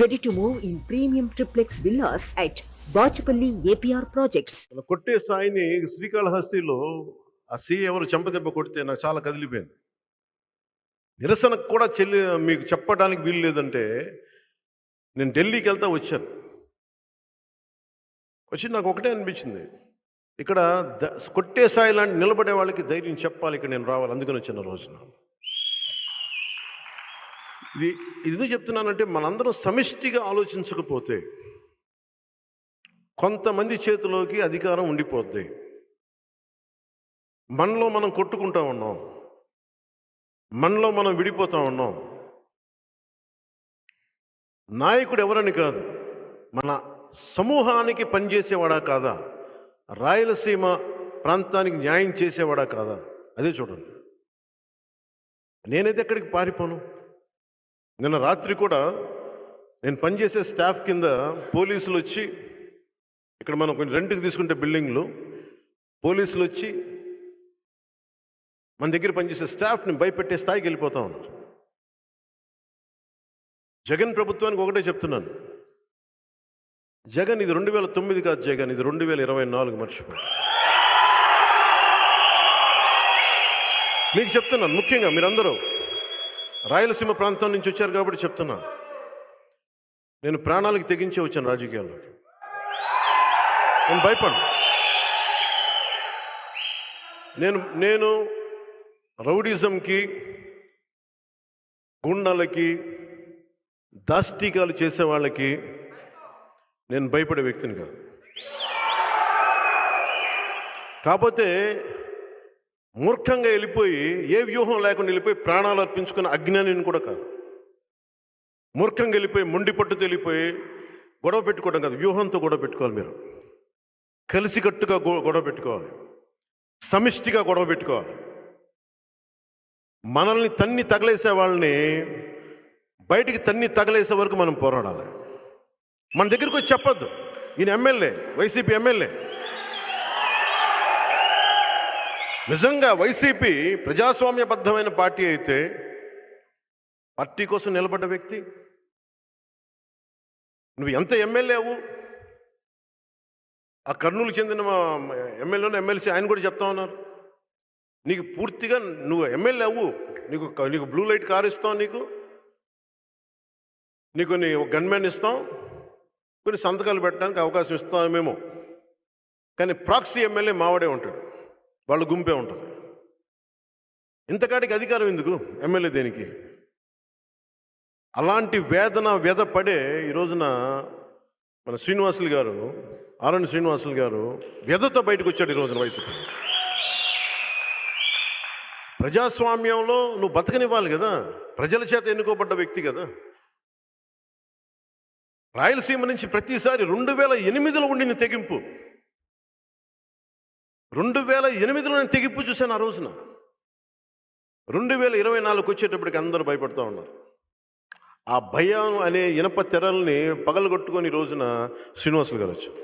Ready to move in premium triplex villas at Bachapalli APR Projects. కొట్టే సాయిని శ్రీకాళహస్తిలో ఆ ఎవరు చెంపదెబ్బ కొడితే నాకు చాలా కదిలిపోయింది. నిరసనకు కూడా మీకు చెప్పడానికి వీలు లేదంటే నేను ఢిల్లీకి వెళ్తా వచ్చాను. వచ్చి నాకు ఒకటే అనిపించింది, ఇక్కడ కొట్టే సాయి లాంటి నిలబడే వాళ్ళకి ధైర్యం చెప్పాలి, ఇక్కడ నేను రావాలి, అందుకని వచ్చిన రోజున. ఇది ఎందుకు చెప్తున్నానంటే మనందరం సమిష్టిగా ఆలోచించకపోతే కొంతమంది చేతిలోకి అధికారం ఉండిపోద్ది. మనలో మనం కొట్టుకుంటా ఉన్నాం, మనలో మనం విడిపోతూ ఉన్నాం. నాయకుడు ఎవరని కాదు, మన సమూహానికి పనిచేసేవాడా కాదా, రాయలసీమ ప్రాంతానికి న్యాయం చేసేవాడా కాదా, అదే చూడండి. నేనైతే ఎక్కడికి పారిపోను. నిన్న రాత్రి కూడా నేను పనిచేసే స్టాఫ్ కింద పోలీసులు వచ్చి, ఇక్కడ మనం కొంచెం రెంట్కి తీసుకుంటే బిల్డింగ్లు, పోలీసులు వచ్చి మన దగ్గర పనిచేసే స్టాఫ్ని భయపెట్టే స్థాయికి వెళ్ళిపోతూ ఉన్నారు. జగన్ ప్రభుత్వానికి ఒకటే చెప్తున్నాను, జగన్ ఇది 2009 కాదు, జగన్ ఇది 2024 మర్చిపోయి. మీకు చెప్తున్నాను, ముఖ్యంగా మీరందరూ రాయలసీమ ప్రాంతం నుంచి వచ్చారు కాబట్టి చెప్తున్నాను, నేను ప్రాణాలకు తెగించే వచ్చాను రాజకీయాల్లోకి. నేను భయపడ్డా. నేను రౌడిజంకి, గుండాలకి, దాష్టీకాలు చేసే వాళ్ళకి నేను భయపడే వ్యక్తిని కాదు. కాకపోతే మూర్ఖంగా వెళ్ళిపోయి, ఏ వ్యూహం లేకుండా వెళ్ళిపోయి ప్రాణాలు అర్పించుకున్న అజ్ఞానిని కూడా కాదు. మూర్ఖంగా వెళ్ళిపోయి, మొండి పట్టుతో వెళ్ళిపోయి గొడవ పెట్టుకోవడం కాదు, వ్యూహంతో గొడవ పెట్టుకోవాలి. మీరు కలిసికట్టుగా గొడవ పెట్టుకోవాలి, సమిష్టిగా గొడవ పెట్టుకోవాలి. మనల్ని తన్ని తగలేసే వాళ్ళని బయటికి తన్ని తగలేసే వరకు మనం పోరాడాలి. మన దగ్గరికి వచ్చి చెప్పొద్దు, ఈయన ఎమ్మెల్యే, వైసీపీ ఎమ్మెల్యే. నిజంగా వైసీపీ ప్రజాస్వామ్యబద్ధమైన పార్టీ అయితే, పార్టీ కోసం నిలబడ్డ వ్యక్తి, నువ్వు ఎంత ఎమ్మెల్యే అవ్వు, ఆ కర్నూలు చెందిన ఎమ్మెల్యేను ఎమ్మెల్సీ ఆయన కూడా చెప్తా ఉన్నారు, నీకు పూర్తిగా నువ్వు ఎమ్మెల్యే అవ్వు, నీకు బ్లూ లైట్ కార్ ఇస్తాం, నీకు గన్మెన్ ఇస్తాం, కొన్ని సంతకాలు పెట్టడానికి అవకాశం ఇస్తామేమో, కానీ ప్రాక్సీ ఎమ్మెల్యే మావాడే ఉంటాడు, వాళ్ళ గుంపే ఉంటుంది. ఇంతకాడికి అధికారం ఎందుకు, ఎమ్మెల్యే దేనికి? అలాంటి వ్యధ పడే ఈ రోజున మన శ్రీనివాసులు గారు, ఆరణి శ్రీనివాసులు గారు వ్యధతో బయటకు వచ్చాడు ఈ రోజున. వైసీపీ ప్రజాస్వామ్యంలో నువ్వు బతకనివ్వాలి కదా, ప్రజల చేత ఎన్నుకోబడ్డ వ్యక్తి కదా. రాయలసీమ నుంచి ప్రతిసారి 2008లో ఉండింది తెగింపు, 2008లో నేను తెగింపు చూశాను. ఆ రోజున 2024 వచ్చేటప్పటికి అందరూ భయపడుతూ ఉన్నారు. ఆ భయం అనే ఇనప తెరల్ని పగలగొట్టుకొని ఈ రోజున శ్రీనివాసులు గారు వచ్చారు.